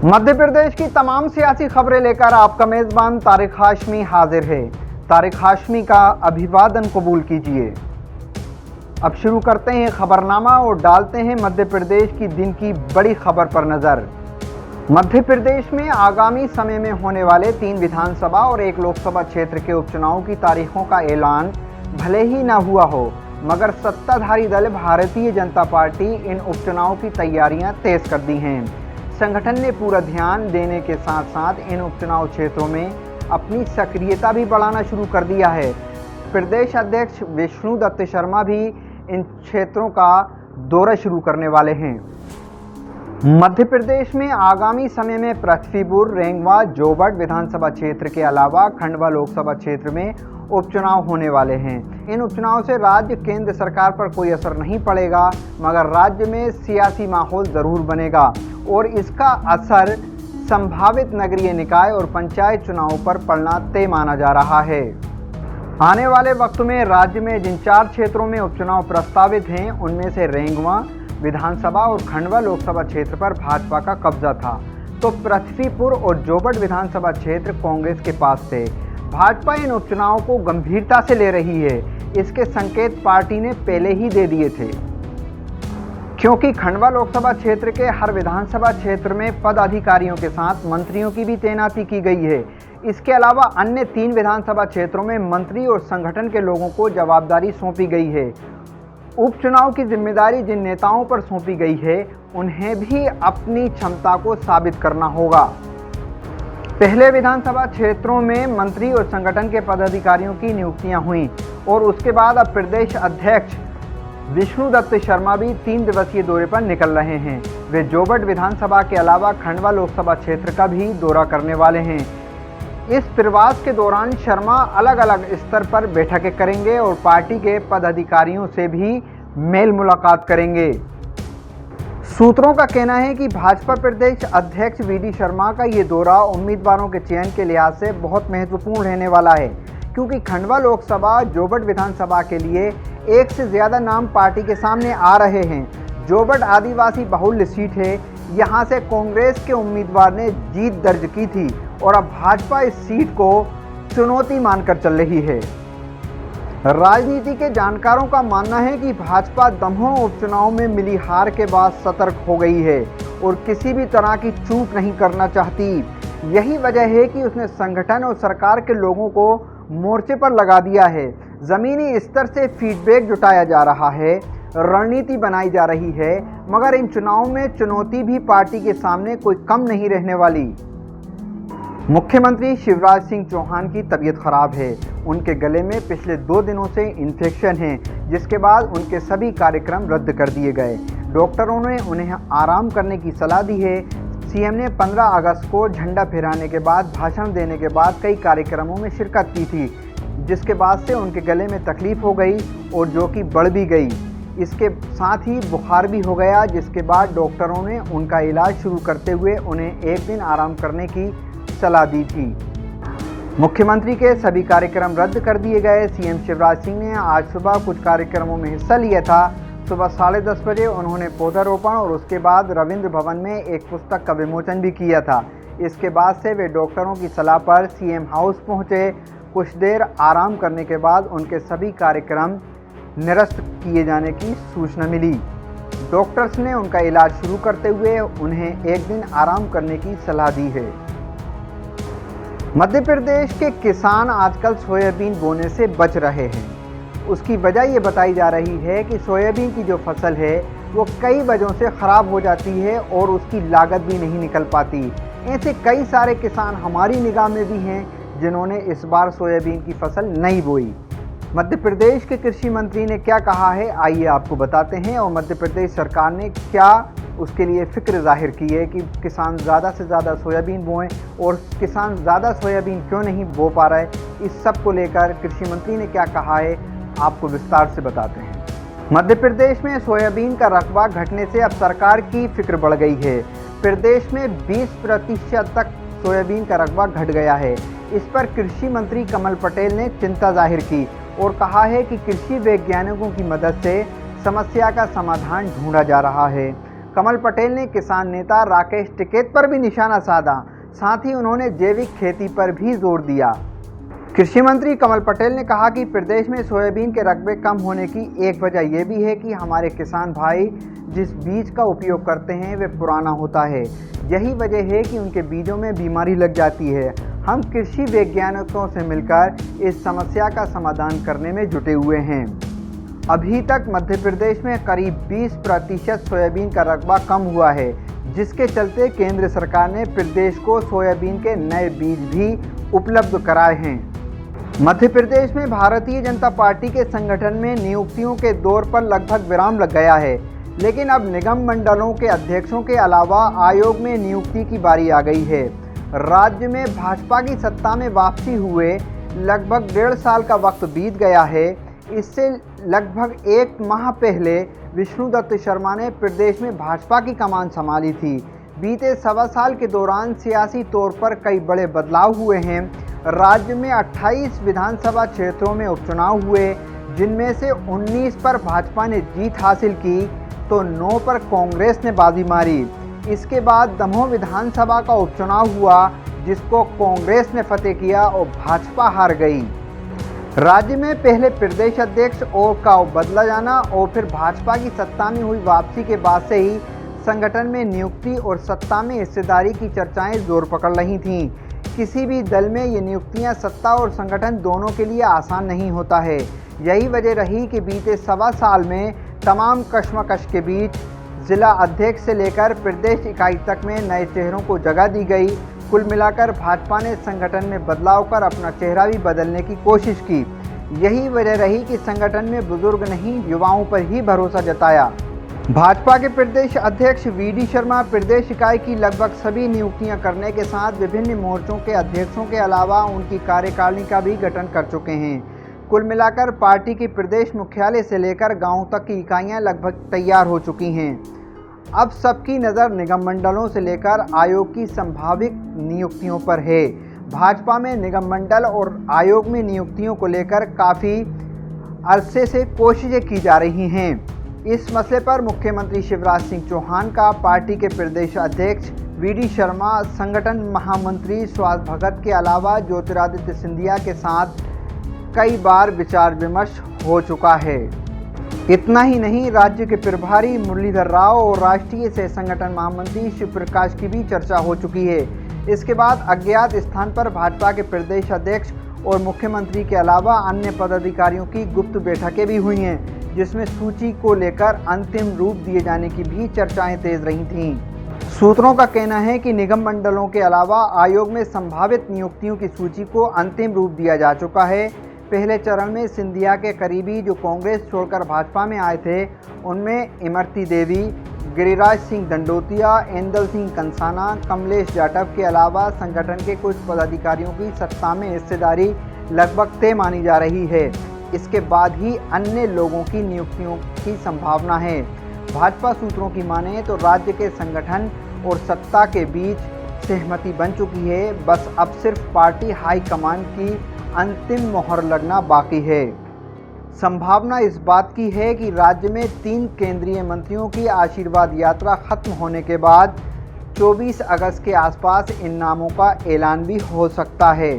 मध्य प्रदेश की तमाम सियासी खबरें लेकर आपका मेजबान तारिक हाशमी हाजिर है। तारिक हाशमी का अभिवादन कबूल कीजिए। अब शुरू करते हैं खबरनामा और डालते हैं मध्य प्रदेश की दिन की बड़ी खबर पर नजर। मध्य प्रदेश में आगामी समय में होने वाले 3 विधानसभा और 1 लोकसभा क्षेत्र के उपचुनाव की तारीखों का ऐलान भले ही न हुआ हो, मगर सत्ताधारी दल भारतीय जनता पार्टी इन उपचुनाव की तैयारियां तेज कर दी हैं। संगठन ने पूरा ध्यान देने के साथ साथ इन उपचुनाव क्षेत्रों में अपनी सक्रियता भी बढ़ाना शुरू कर दिया है। प्रदेश अध्यक्ष विष्णु दत्त शर्मा भी इन क्षेत्रों का दौरा शुरू करने वाले हैं। मध्य प्रदेश में आगामी समय में पृथ्वीपुर, रेंगवा, जोबट विधानसभा क्षेत्र के अलावा खंडवा लोकसभा क्षेत्र में उपचुनाव होने वाले हैं। इन उपचुनाव से राज्य केंद्र सरकार पर कोई असर नहीं पड़ेगा, मगर राज्य में सियासी माहौल जरूर बनेगा और इसका असर संभावित नगरीय निकाय और पंचायत चुनाव पर पड़ना तय माना जा रहा है। आने वाले वक्त में राज्य में जिन 4 क्षेत्रों में उपचुनाव प्रस्तावित हैं, उनमें से रेंगवा विधानसभा और खंडवा लोकसभा क्षेत्र पर भाजपा का कब्जा था, तो पृथ्वीपुर और जोबट विधानसभा क्षेत्र कांग्रेस के पास थे। भाजपा इन उपचुनावों को गंभीरता से ले रही है। इसके संकेत पार्टी ने पहले ही दे दिए थे, क्योंकि खंडवा लोकसभा क्षेत्र के हर विधानसभा क्षेत्र में पदाधिकारियों के साथ मंत्रियों की भी तैनाती की गई है। इसके अलावा अन्य 3 विधानसभा क्षेत्रों में मंत्री और संगठन के लोगों को जवाबदारी सौंपी गई है। उपचुनाव की जिम्मेदारी जिन नेताओं पर सौंपी गई है, उन्हें भी अपनी क्षमता को साबित करना होगा। पहले विधानसभा क्षेत्रों में मंत्री और संगठन के पदाधिकारियों की नियुक्तियां हुई और उसके बाद अब प्रदेश अध्यक्ष विष्णु दत्त शर्मा भी 3 दिवसीय दौरे पर निकल रहे हैं। वे जोबट विधानसभा के अलावा खंडवा लोकसभा क्षेत्र का भी दौरा करने वाले हैं। इस प्रवास के दौरान शर्मा अलग अलग स्तर पर बैठकें करेंगे और पार्टी के पदाधिकारियों से भी मेल मुलाकात करेंगे। सूत्रों का कहना है कि भाजपा प्रदेश अध्यक्ष वी.डी. शर्मा का ये दौरा उम्मीदवारों के चयन के लिहाज से बहुत महत्वपूर्ण रहने वाला है, क्योंकि खंडवा लोकसभा, जोबट विधानसभा के लिए 1 से ज़्यादा नाम पार्टी के सामने आ रहे हैं। जोबट आदिवासी बहुल्य सीट है। यहाँ से कांग्रेस के उम्मीदवार ने जीत दर्ज की थी और अब भाजपा इस सीट को चुनौती मानकर चल रही है। राजनीति के जानकारों का मानना है कि भाजपा दमोह उपचुनाव में मिली हार के बाद सतर्क हो गई है और किसी भी तरह की चूक नहीं करना चाहती। यही वजह है कि उसने संगठन और सरकार के लोगों को मोर्चे पर लगा दिया है। ज़मीनी स्तर से फीडबैक जुटाया जा रहा है, रणनीति बनाई जा रही है, मगर इन चुनाव में चुनौती भी पार्टी के सामने कोई कम नहीं रहने वाली। मुख्यमंत्री शिवराज सिंह चौहान की तबीयत खराब है। उनके गले में पिछले 2 दिनों से इन्फेक्शन है, जिसके बाद उनके सभी कार्यक्रम रद्द कर दिए गए। डॉक्टरों ने उन्हें आराम करने की सलाह दी है। सीएम ने 15 अगस्त को झंडा फहराने के बाद भाषण देने के बाद कई कार्यक्रमों में शिरकत की थी, जिसके बाद से उनके गले में तकलीफ हो गई और जो कि बढ़ भी गई। इसके साथ ही बुखार भी हो गया, जिसके बाद डॉक्टरों ने उनका इलाज शुरू करते हुए उन्हें 1 दिन आराम करने की सलाह दी थी। मुख्यमंत्री के सभी कार्यक्रम रद्द कर दिए गए। सीएम शिवराज सिंह ने आज सुबह कुछ कार्यक्रमों में हिस्सा लिया था। सुबह 10:30 बजे उन्होंने पौधारोपण और उसके बाद रविंद्र भवन में एक पुस्तक का विमोचन भी किया था। इसके बाद से वे डॉक्टरों की सलाह पर सीएम हाउस पहुंचे। कुछ देर आराम करने के बाद उनके सभी कार्यक्रम निरस्त किए जाने की सूचना मिली। डॉक्टर्स ने उनका इलाज शुरू करते हुए उन्हें 1 दिन आराम करने की सलाह दी है। मध्य प्रदेश के किसान आजकल सोयाबीन बोने से बच रहे हैं। उसकी वजह ये बताई जा रही है कि सोयाबीन की जो फसल है वो कई वजहों से ख़राब हो जाती है और उसकी लागत भी नहीं निकल पाती। ऐसे कई सारे किसान हमारी निगाह में भी हैं जिन्होंने इस बार सोयाबीन की फसल नहीं बोई। मध्य प्रदेश के कृषि मंत्री ने क्या कहा है, आइए आपको बताते हैं, और मध्य प्रदेश सरकार ने क्या उसके लिए फ़िक्र जाहिर की है कि किसान ज़्यादा से ज़्यादा सोयाबीन बोएं और किसान ज़्यादा सोयाबीन क्यों नहीं बो पा रहा है। इस सब को लेकर कृषि मंत्री ने क्या कहा है, आपको विस्तार से बताते हैं। मध्य प्रदेश में सोयाबीन का रकबा घटने से अब सरकार की फिक्र बढ़ गई है। प्रदेश में 20% तक सोयाबीन का रकबा घट गया है। इस पर कृषि मंत्री कमल पटेल ने चिंता जाहिर की और कहा है कि कृषि वैज्ञानिकों की मदद से समस्या का समाधान ढूंढा जा रहा है। कमल पटेल ने किसान नेता राकेश टिकैत पर भी निशाना साधा। साथ ही उन्होंने जैविक खेती पर भी जोर दिया। कृषि मंत्री कमल पटेल ने कहा कि प्रदेश में सोयाबीन के रकबे कम होने की एक वजह यह भी है कि हमारे किसान भाई जिस बीज का उपयोग करते हैं वे पुराना होता है। यही वजह है कि उनके बीजों में बीमारी लग जाती है। हम कृषि वैज्ञानिकों से मिलकर इस समस्या का समाधान करने में जुटे हुए हैं। अभी तक मध्य प्रदेश में करीब 20% सोयाबीन का रकबा कम हुआ है, जिसके चलते केंद्र सरकार ने प्रदेश को सोयाबीन के नए बीज भी उपलब्ध कराए हैं। मध्य प्रदेश में भारतीय जनता पार्टी के संगठन में नियुक्तियों के दौर पर लगभग विराम लग गया है, लेकिन अब निगम मंडलों के अध्यक्षों के अलावा आयोग में नियुक्ति की बारी आ गई है। राज्य में भाजपा की सत्ता में वापसी हुए लगभग 1.5 साल का वक्त बीत गया है। इससे लगभग 1 माह पहले विष्णुदत्त शर्मा ने प्रदेश में भाजपा की कमान संभाली थी। बीते 1.25 साल के दौरान सियासी तौर पर कई बड़े बदलाव हुए हैं। राज्य में 28 विधानसभा क्षेत्रों में उपचुनाव हुए, जिनमें से 19 पर भाजपा ने जीत हासिल की तो 9 पर कांग्रेस ने बाजी मारी। इसके बाद दमोह विधानसभा का उपचुनाव हुआ, जिसको कांग्रेस ने फतेह किया और भाजपा हार गई। राज्य में पहले प्रदेश अध्यक्ष और का बदला जाना और फिर भाजपा की सत्ता में हुई वापसी के बाद से ही संगठन में नियुक्ति और सत्ता में हिस्सेदारी की चर्चाएं जोर पकड़ रही थीं। किसी भी दल में ये नियुक्तियां सत्ता और संगठन दोनों के लिए आसान नहीं होता है। यही वजह रही कि बीते 1.25 साल में तमाम कश्मकश के बीच जिला अध्यक्ष से लेकर प्रदेश इकाई तक में नए चेहरों को जगह दी गई। कुल मिलाकर भाजपा ने संगठन में बदलाव कर अपना चेहरा भी बदलने की कोशिश की। यही वजह रही कि संगठन में बुजुर्ग नहीं, युवाओं पर ही भरोसा जताया। भाजपा के प्रदेश अध्यक्ष वी.डी. शर्मा प्रदेश इकाई की लगभग सभी नियुक्तियां करने के साथ विभिन्न मोर्चों के अध्यक्षों के अलावा उनकी कार्यकारिणी का भी गठन कर चुके हैं। कुल मिलाकर पार्टी की प्रदेश मुख्यालय से लेकर गांव तक की इकाइयां लगभग तैयार हो चुकी हैं। अब सबकी नज़र निगम मंडलों से लेकर आयोग की संभावित नियुक्तियों पर है। भाजपा में निगम मंडल और आयोग में नियुक्तियों को लेकर काफ़ी अरसे से कोशिशें की जा रही हैं। इस मसले पर मुख्यमंत्री शिवराज सिंह चौहान का पार्टी के प्रदेश अध्यक्ष वी.डी. शर्मा, संगठन महामंत्री सुहास भगत के अलावा ज्योतिरादित्य सिंधिया के साथ कई बार विचार विमर्श हो चुका है। इतना ही नहीं, राज्य के प्रभारी मुरलीधर राव और राष्ट्रीय सह संगठन महामंत्री शिव प्रकाश की भी चर्चा हो चुकी है। इसके बाद अज्ञात स्थान पर भाजपा के प्रदेश अध्यक्ष और मुख्यमंत्री के अलावा अन्य पदाधिकारियों की गुप्त बैठकें भी हुई हैं, जिसमें सूची को लेकर अंतिम रूप दिए जाने की भी चर्चाएं तेज रही थीं। सूत्रों का कहना है कि निगम मंडलों के अलावा आयोग में संभावित नियुक्तियों की सूची को अंतिम रूप दिया जा चुका है। पहले चरण में सिंधिया के करीबी जो कांग्रेस छोड़कर भाजपा में आए थे, उनमें इमरती देवी, गिरिराज सिंह दंडोतिया, एंदल सिंह कंसाना, कमलेश जाटव के अलावा संगठन के कुछ पदाधिकारियों की सत्ता में हिस्सेदारी लगभग तय मानी जा रही है। इसके बाद ही अन्य लोगों की नियुक्तियों की संभावना है। भाजपा सूत्रों की माने तो राज्य के संगठन और सत्ता के बीच सहमति बन चुकी है। बस अब सिर्फ पार्टी हाईकमान की अंतिम मोहर लगना बाकी है। संभावना इस बात की है कि राज्य में 3 केंद्रीय मंत्रियों की आशीर्वाद यात्रा खत्म होने के बाद 24 अगस्त के आसपास इन नामों का ऐलान भी हो सकता है।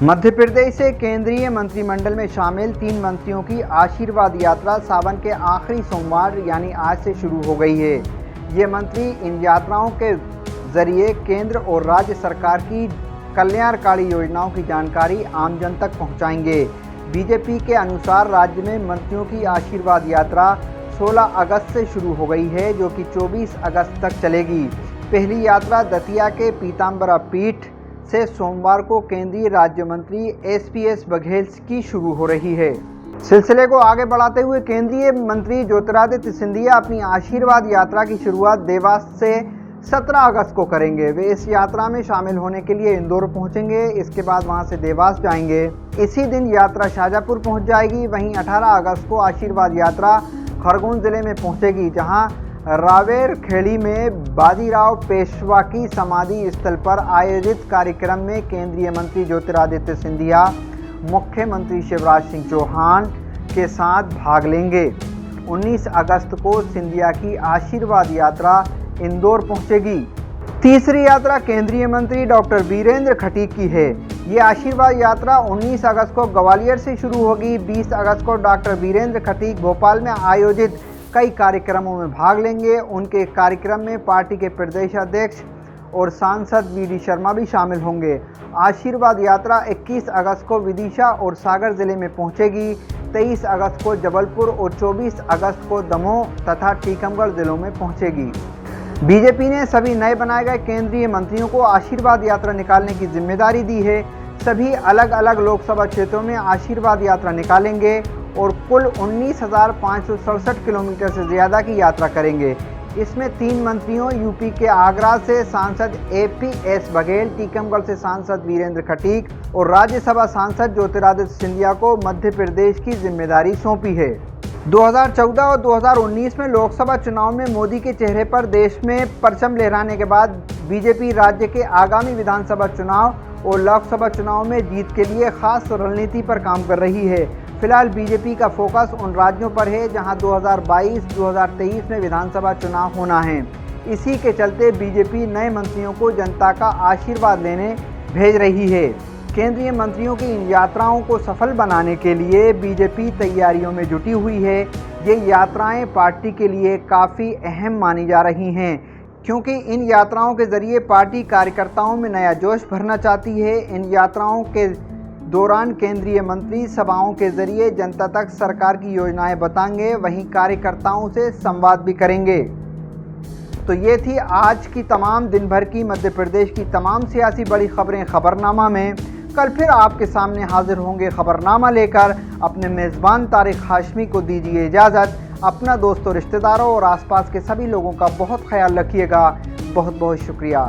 मध्य प्रदेश से केंद्रीय मंत्रिमंडल में शामिल 3 मंत्रियों की आशीर्वाद यात्रा सावन के आखिरी सोमवार यानी आज से शुरू हो गई है। ये मंत्री इन यात्राओं के जरिए केंद्र और राज्य सरकार की कल्याणकारी योजनाओं की जानकारी आमजन तक पहुंचाएंगे। बीजेपी के अनुसार राज्य में मंत्रियों की आशीर्वाद यात्रा 16 अगस्त से शुरू हो गई है, जो कि 24 अगस्त तक चलेगी। पहली यात्रा दतिया के पीताम्बरा पीठ से सोमवार को केंद्रीय राज्य मंत्री एस बघेल की शुरू हो रही है। सिलसिले को आगे बढ़ाते हुए केंद्रीय मंत्री ज्योतिरादित्य सिंधिया अपनी आशीर्वाद यात्रा की शुरुआत देवास से 17 अगस्त को करेंगे। वे इस यात्रा में शामिल होने के लिए इंदौर पहुंचेंगे। इसके बाद वहां से देवास जाएंगे। इसी दिन यात्रा शाजापुर पहुंच जाएगी। वहीं 18 अगस्त को आशीर्वाद यात्रा खरगोन जिले में पहुंचेगी, जहां रावेर खेड़ी में बाजीराव पेशवा की समाधि स्थल पर आयोजित कार्यक्रम में केंद्रीय मंत्री ज्योतिरादित्य सिंधिया मुख्यमंत्री शिवराज सिंह चौहान के साथ भाग लेंगे। 19 अगस्त को सिंधिया की आशीर्वाद यात्रा इंदौर पहुंचेगी। तीसरी यात्रा केंद्रीय मंत्री डॉक्टर वीरेंद्र खटीक की है। ये आशीर्वाद यात्रा 19 अगस्त को ग्वालियर से शुरू होगी। 20 अगस्त को डॉक्टर वीरेंद्र खटीक भोपाल में आयोजित कई कार्यक्रमों में भाग लेंगे। उनके कार्यक्रम में पार्टी के प्रदेश अध्यक्ष और सांसद वी.डी. शर्मा भी शामिल होंगे। आशीर्वाद यात्रा 21 अगस्त को विदिशा और सागर जिले में पहुंचेगी। 23 अगस्त को जबलपुर और 24 अगस्त को दमोह तथा टीकमगढ़ जिलों में पहुंचेगी। बीजेपी ने सभी नए बनाए गए केंद्रीय मंत्रियों को आशीर्वाद यात्रा निकालने की जिम्मेदारी दी है। सभी अलग अलग लोकसभा क्षेत्रों में आशीर्वाद यात्रा निकालेंगे और कुल 19,567 किलोमीटर से ज़्यादा की यात्रा करेंगे। इसमें 3 मंत्रियों यूपी के आगरा से सांसद APS बघेल, टीकमगढ़ से सांसद वीरेंद्र खटीक और राज्यसभा सांसद ज्योतिरादित्य सिंधिया को मध्य प्रदेश की जिम्मेदारी सौंपी है। 2014 और 2019 में लोकसभा चुनाव में मोदी के चेहरे पर देश में परचम लहराने के बाद बीजेपी राज्य के आगामी विधानसभा चुनाव और लोकसभा चुनाव में जीत के लिए खास रणनीति पर काम कर रही है। फिलहाल बीजेपी का फोकस उन राज्यों पर है जहां 2022-2023 में विधानसभा चुनाव होना है। इसी के चलते बीजेपी नए मंत्रियों को जनता का आशीर्वाद लेने भेज रही है। केंद्रीय मंत्रियों की इन यात्राओं को सफल बनाने के लिए बीजेपी तैयारियों में जुटी हुई है। ये यात्राएं पार्टी के लिए काफ़ी अहम मानी जा रही हैं, क्योंकि इन यात्राओं के ज़रिए पार्टी कार्यकर्ताओं में नया जोश भरना चाहती है। इन यात्राओं के दौरान केंद्रीय मंत्री सभाओं के जरिए जनता तक सरकार की योजनाएं बताएंगे, वहीं कार्यकर्ताओं से संवाद भी करेंगे। तो ये थी आज की तमाम दिन भर की मध्य प्रदेश की तमाम सियासी बड़ी खबरें खबरनामा में। कल फिर आपके सामने हाजिर होंगे खबरनामा लेकर। अपने मेज़बान तारिक हाशमी को दीजिए इजाज़त। अपना दोस्तों, रिश्तेदारों और आसपास के सभी लोगों का बहुत ख्याल रखिएगा। बहुत बहुत शुक्रिया।